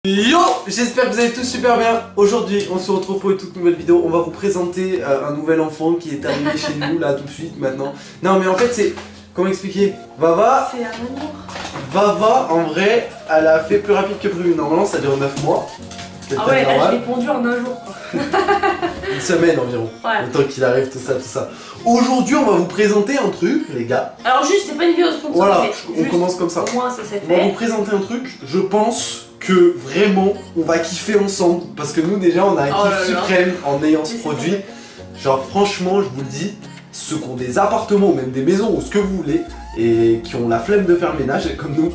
Yo, j'espère que vous allez tous super bien. Aujourd'hui on se retrouve pour une toute nouvelle vidéo. On va vous présenter un nouvel enfant qui est arrivé chez nous là tout de suite maintenant. Non mais en fait c'est... Comment expliquer? Vava, c'est un amour. Vava en vrai elle a fait plus rapide que prévu. Normalement ça dure 9 mois. Ah ouais, là je l'ai pondu en un jour quoi. Une semaine environ, ouais. Le temps qu'il arrive, tout ça. Aujourd'hui on va vous présenter un truc les gars. Alors juste, c'est pas une vidéo sponsor. Voilà, on juste, commence comme ça. Au moins ça c'est On va vous fait. présenter un truc, je pense que vraiment on va kiffer ensemble. Parce que nous déjà on a un kiff suprême en ayant ce produit. Genre franchement je vous le dis, ceux qui ont des appartements ou même des maisons ou ce que vous voulez et qui ont la flemme de faire le ménage comme nous.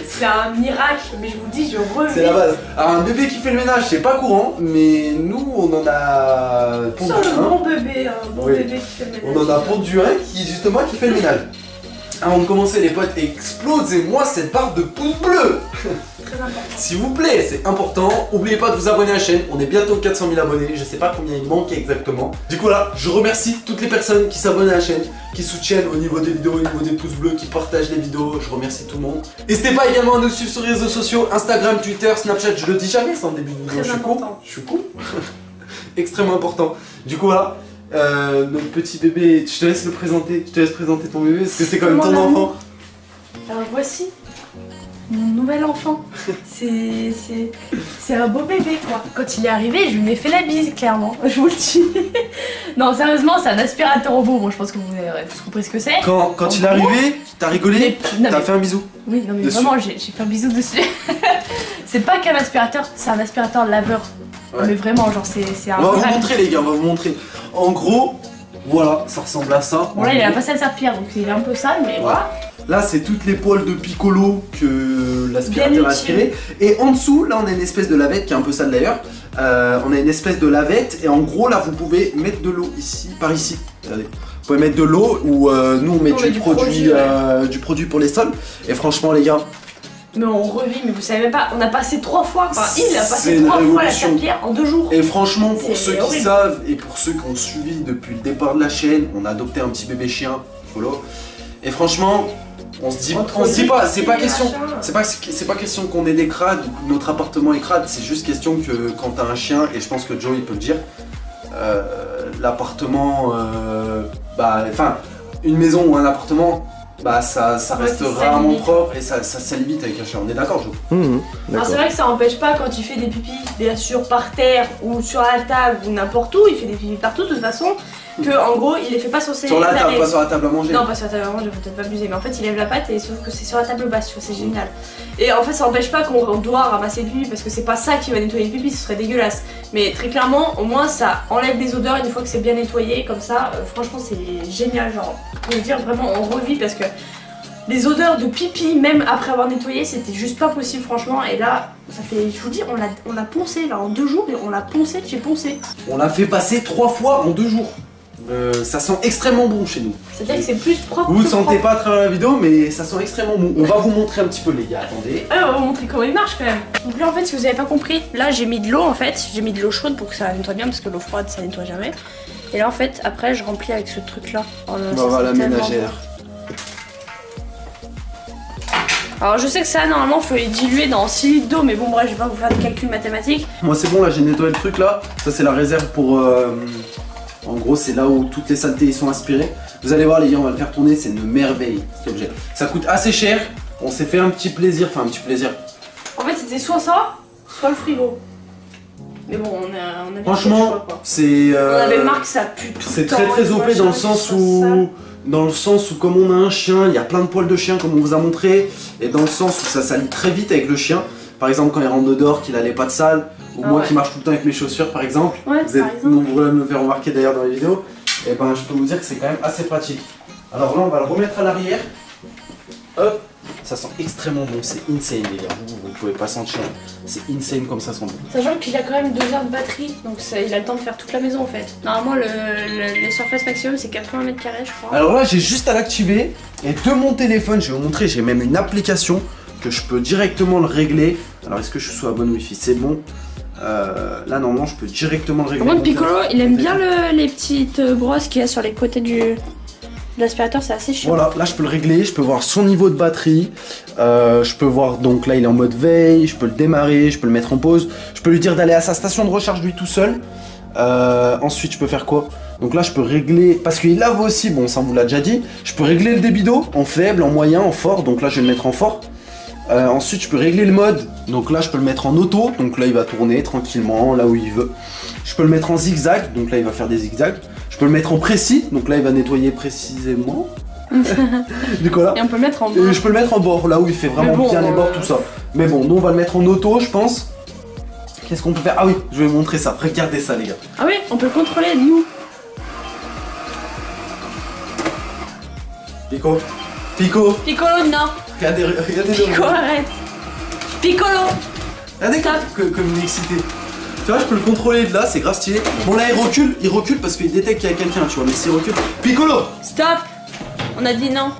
C'est un miracle, mais je vous dis, je revis. C'est la base. Alors un bébé qui fait le ménage c'est pas courant, mais nous on en a pondu Sur le un. bon bébé, un bon bébé qui fait le ménage. On en a pondu un qui justement qui fait le ménage. Avant de commencer les potes, explosez-moi cette barre de pouces bleus. Très important. S'il vous plaît, c'est important. N'oubliez pas de vous abonner à la chaîne. On est bientôt 400 000 abonnés. Je sais pas combien il manque exactement. Du coup là, je remercie toutes les personnes qui s'abonnent à la chaîne, qui soutiennent au niveau des vidéos, au niveau des pouces bleus, qui partagent les vidéos. Je remercie tout le monde. N'hésitez pas également à nous suivre sur les réseaux sociaux, Instagram, Twitter, Snapchat. Je le dis jamais ça en début de vidéo. Très important. Je suis con. Extrêmement important. Du coup voilà. Notre petit bébé, je te laisse le présenter. Je te laisse présenter ton bébé parce que c'est quand même ton enfant. Alors voici mon nouvel enfant. C'est un beau bébé quoi. Quand il est arrivé, je lui ai fait la bise clairement, je vous le dis. Non sérieusement, c'est un aspirateur robot. Bon, je pense que vous avez tous compris ce que c'est. Quand il est arrivé, t'as rigolé, t'as fait un bisou. Oui, non mais dessus. vraiment, j'ai fait un bisou dessus. C'est pas qu'un aspirateur, c'est un aspirateur laveur. Ouais. Mais vraiment, genre c'est un... On va vous montrer les gars, on va vous montrer. En gros, voilà, ça ressemble à ça. Bon là, il a passé à serpillère, donc il est un peu sale, mais voilà. Là, c'est toutes les poils de piccolo que l'aspirateur a aspiré. Et en dessous, là, on a une espèce de lavette qui est un peu sale d'ailleurs. On a une espèce de lavette et en gros, là, vous pouvez mettre de l'eau ici, par ici. Regardez. Vous pouvez mettre de l'eau ou nous, on met du produit pour les sols. Et franchement, les gars... Mais on revit, mais vous savez même pas, on a passé 3 fois, enfin il a passé une 3 fois la révolution. serpillière en 2 jours. Et franchement, pour ceux qui horrible. savent et pour ceux qui ont suivi depuis le départ de la chaîne, on a adopté un petit bébé chien, follow. Et franchement, on se dit pas, c'est pas question qu'on ait des crades ou que notre appartement est crade, c'est juste question que quand t'as un chien, et je pense que Joe il peut le dire, l'appartement, enfin, une maison ou un appartement, bah ça reste rarement propre et ça s'évite avec un chien, on est d'accord Joe? Alors c'est vrai que ça empêche pas quand il fait des pipis, bien sûr par terre ou sur la table ou n'importe où, il fait des pipis partout de toute façon, que en gros il les fait pas sur ses... Sur la table, pas sur la table à manger. Non, pas sur la table à manger, faut peut-être pas abuser, mais en fait il lève la patte et sauf que c'est sur la table basse, tu vois, c'est génial. Et en fait ça empêche pas qu'on doit ramasser le pipi parce que c'est pas ça qui va nettoyer le pipi, ce serait dégueulasse. Mais très clairement, au moins ça enlève les odeurs une fois que c'est bien nettoyé, comme ça, franchement c'est génial, genre, je veux dire vraiment on revit parce que les odeurs de pipi, même après avoir nettoyé, c'était juste pas possible franchement. Et là, ça fait, je vous dis, on l'a poncé là en 2 jours et on l'a poncé de chez poncé. On l'a fait passer 3 fois en 2 jours. Ça sent extrêmement bon chez nous. C'est-à-dire que c'est plus propre. Vous que sentez propre. pas à travers la vidéo, mais ça sent extrêmement bon. On va vous montrer un petit peu les gars, attendez. Ouais, on va vous montrer comment il marche quand même. Donc là en fait, si vous avez pas compris, là j'ai mis de l'eau en fait, j'ai mis de l'eau chaude pour que ça nettoie bien parce que l'eau froide ça nettoie jamais. Et là en fait, après je remplis avec ce truc là. Oh là, ça, Voilà la c'est tellement ménagère. bon. Alors je sais que ça normalement faut les diluer dans 6 litres d'eau, mais bon bref je vais pas vous faire des calculs mathématiques. Moi c'est bon là, j'ai nettoyé le truc là. Ça c'est la réserve pour... En gros c'est là où toutes les saletés sont aspirées. Vous allez voir les gars, on va le faire tourner, c'est une merveille cet objet. Ça coûte assez cher, on s'est fait un petit plaisir, enfin un petit plaisir. En fait c'était soit ça, soit le frigo. Mais bon on a Franchement, c'est... on avait marre que ça pue tout c'est le temps. très OP dans le sens où... Dans le sens où comme on a un chien, il y a plein de poils de chien comme on vous a montré. Et dans le sens où ça salit très vite avec le chien. Par exemple quand il rentre dehors, qu'il a les pattes sales. Ou moi qui marche tout le temps avec mes chaussures par exemple. Ouais, vous êtes nombreux à me le faire remarquer d'ailleurs dans les vidéos. Et ben je peux vous dire que c'est quand même assez pratique. Alors là on va le remettre à l'arrière. Hop. Ça sent extrêmement bon, c'est insane les gars, vous pouvez pas sentir, c'est insane comme ça sent bon. Sachant qu'il a quand même 2 heures de batterie, donc il a le temps de faire toute la maison en fait. Normalement les surfaces maximum c'est 80 mètres carrés je crois. Alors là j'ai juste à l'activer et de mon téléphone, je vais vous montrer, j'ai même une application que je peux directement le régler. Alors est-ce que je suis sous la bonne wifi? C'est bon. Là normalement je peux directement le régler. Par contre Piccolo il aime bien les petites brosses qu'il y a sur les côtés du... L'aspirateur c'est assez chiant. Voilà, là je peux le régler, je peux voir son niveau de batterie, je peux voir, donc là il est en mode veille, je peux le démarrer, je peux le mettre en pause, je peux lui dire d'aller à sa station de recharge lui tout seul. Ensuite je peux faire quoi? Donc là je peux régler, parce qu'il lave aussi, bon ça on vous l'a déjà dit, je peux régler le débit d'eau en faible, en moyen, en fort, donc là je vais le mettre en fort. Ensuite je peux régler le mode, donc là je peux le mettre en auto, donc là il va tourner tranquillement là où il veut. Je peux le mettre en zigzag, donc là il va faire des zigzags. Je peux le mettre en précis, donc là il va nettoyer précisément. Du coup là. Et on peut le mettre en bord. Et je peux le mettre en bord, là où il fait vraiment bien les bords, tout ça. Mais bon, nous on va le mettre en auto je pense. Qu'est-ce qu'on peut faire? Ah oui, je vais vous montrer ça, regardez ça les gars. Ah oui, on peut le contrôler nous. Pico, Pico, Piccolo non. regardez Pico arrête. Piccolo. regardez comme il est excité. Tu vois, je peux le contrôler de là, c'est grave stylé. Bon là il recule parce qu'il détecte qu'il y a quelqu'un, tu vois, mais s'il recule. Piccolo! Stop. On a dit non.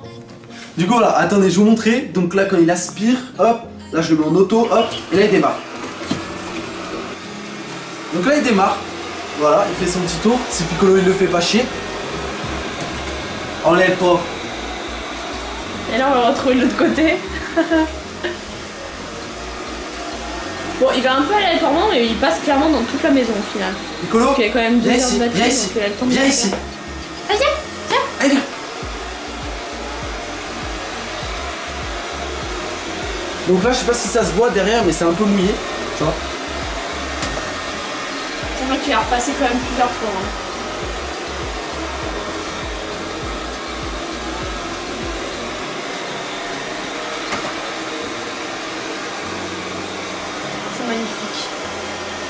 Du coup voilà, attendez, je vais vous montrer. Donc là quand il aspire, hop, là je le mets en auto, hop, et là il démarre. Donc là il démarre, voilà, il fait son petit tour. Si Piccolo il le fait pas chier, enlève-toi. Et là on va retrouver de l'autre côté. Bon, il va un peu aller aléatoirement, mais il passe clairement dans toute la maison au final. Piccolo, Donc il y a quand même 2 heures de batterie, viens ici, donc il a le temps de viens faire. ici. Ah viens. Allez viens. Donc là je sais pas si ça se voit derrière, mais c'est un peu mouillé, tu vois. C'est vrai qu'il a repassé quand même plusieurs fois. Hein. C'est magnifique.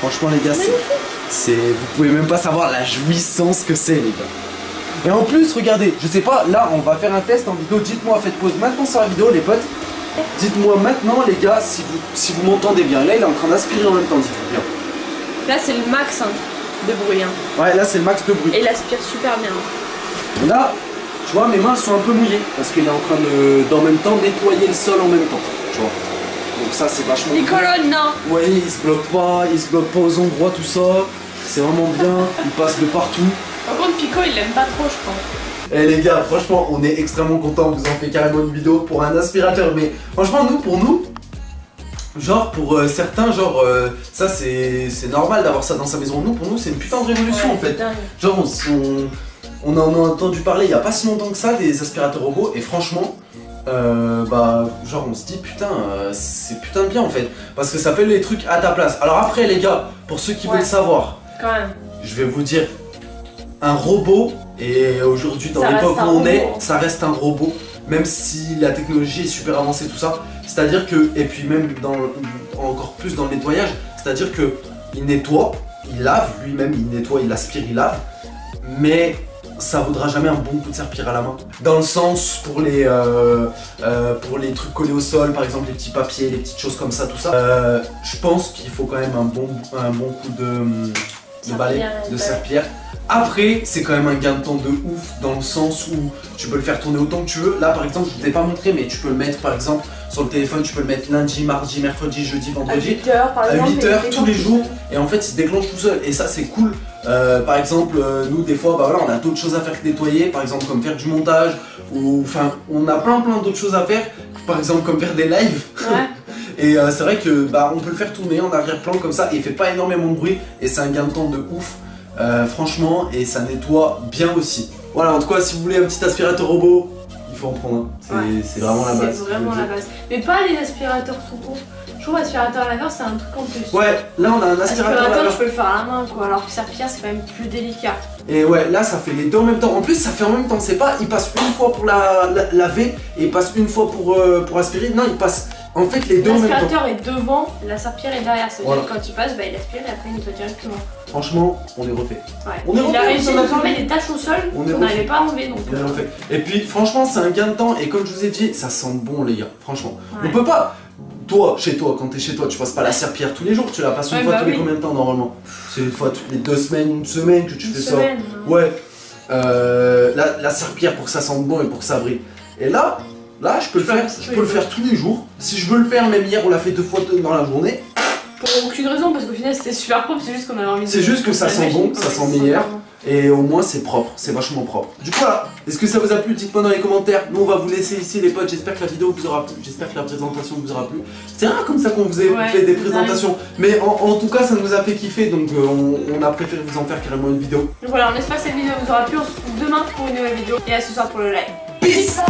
Franchement les gars, vous pouvez même pas savoir la jouissance que c'est les gars. Et en plus regardez, je sais pas, là on va faire un test en vidéo, dites-moi, faites pause maintenant sur la vidéo les potes. Dites-moi maintenant les gars si vous m'entendez bien. Là il est en train d'aspirer en même temps, dites-vous bien. Là c'est le max hein, de bruit. Hein. Ouais là c'est le max de bruit. Et il aspire super bien. Là, tu vois mes mains sont un peu mouillées parce qu'il est en train d'en même temps nettoyer le sol en même temps. Tu vois. Donc ça c'est vachement Les colonnes non. Ouais, il se bloque pas aux endroits, tout ça. C'est vraiment bien, il passe de partout. Par contre Pico il l'aime pas trop je crois. Eh les gars, franchement on est extrêmement contents, vous en fait carrément une vidéo pour un aspirateur. Mais franchement pour nous, genre pour certains, genre ça c'est normal d'avoir ça dans sa maison. Pour nous c'est une putain de révolution en fait. Genre on en a entendu parler il y a pas si longtemps que ça des aspirateurs robots et franchement bah genre on se dit putain c'est putain de bien en fait parce que ça fait les trucs à ta place. Alors après les gars, pour ceux qui veulent savoir, quand même, je vais vous dire, un robot, et aujourd'hui dans l'époque où on est, ça reste un robot, même si la technologie est super avancée tout ça. C'est à dire que, et puis même encore plus dans le nettoyage, c'est à dire que il nettoie, il lave, lui-même il nettoie, il aspire, il lave, mais ça vaudra jamais un bon coup de serpillère à la main. Dans le sens pour les trucs collés au sol, par exemple les petits papiers, les petites choses comme ça, tout ça. Je pense qu'il faut quand même un bon coup de balai, de serpillère. Après, c'est quand même un gain de temps de ouf dans le sens où tu peux le faire tourner autant que tu veux. Là par exemple, je ne vous ai pas montré, mais tu peux le mettre par exemple sur le téléphone, tu peux le mettre lundi, mardi, mercredi, jeudi, vendredi. À 8h par exemple. À 8h tous les jours. Et en fait, il se déclenche tout seul. Et ça, c'est cool. Par exemple, nous, des fois, bah voilà, on a d'autres choses à faire que nettoyer. Par exemple, comme faire du montage. Ou enfin, on a plein d'autres choses à faire. Par exemple, comme faire des lives. Ouais. Et c'est vrai que bah on peut le faire tourner en arrière-plan comme ça. Et il fait pas énormément de bruit. Et c'est un gain de temps de ouf. Franchement, et ça nettoie bien aussi. Voilà, en tout cas, si vous voulez un petit aspirateur robot, il faut en prendre un. C'est vraiment la base. C'est vraiment la base. Mais pas les aspirateurs tout court. Je trouve aspirateur à laveur, c'est un truc en plus. Ouais, là on a un aspirateur à laveur. Tu peux le faire à la main quoi, alors que serpillère c'est quand même plus délicat. Et ouais, là ça fait les deux en même temps. En plus, ça fait en même temps. C'est pas, il passe une fois pour laver et il passe une fois pour aspirer. Non, il passe en fait les deux en même temps. L'aspirateur est devant, la serpillère est derrière. C'est-à-dire que quand il passe, bah, il aspire et après il nettoie directement. Franchement, on est refait. Ouais. On est refait. Il a réussi à nous enlever des taches au sol qu'on n'arrivait pas à enlever. Donc, on est refait. Et puis franchement, c'est un gain de temps. Et comme je vous ai dit, ça sent bon les gars. Franchement, on peut pas. Toi, chez toi, quand t'es chez toi, tu passes pas la serpillère tous les jours, tu la passes une fois tous les combien de temps normalement? C'est une fois toutes les 2 semaines, une semaine que tu fais ça. Ouais. La serpillère pour que ça sente bon et pour que ça brille. Et là je peux le faire tous les jours. Si je veux le faire, même hier on l'a fait 2 fois dans la journée. Pour aucune raison, parce qu'au final c'était super propre, c'est juste qu'on avait envie de. C'est juste que ça sent bon, ça sent meilleur. Et au moins c'est propre, c'est vachement propre. Du coup voilà, est-ce que ça vous a plu? Dites-moi dans les commentaires. Nous on va vous laisser ici les potes, j'espère que la vidéo vous aura plu, j'espère que la présentation vous aura plu. C'est rare comme ça qu'on vous ait fait des présentations, mais en tout cas ça nous a fait kiffer, donc on a préféré vous en faire carrément une vidéo. Donc voilà, on espère que cette vidéo vous aura plu, on se retrouve demain pour une nouvelle vidéo et à ce soir pour le live. Peace.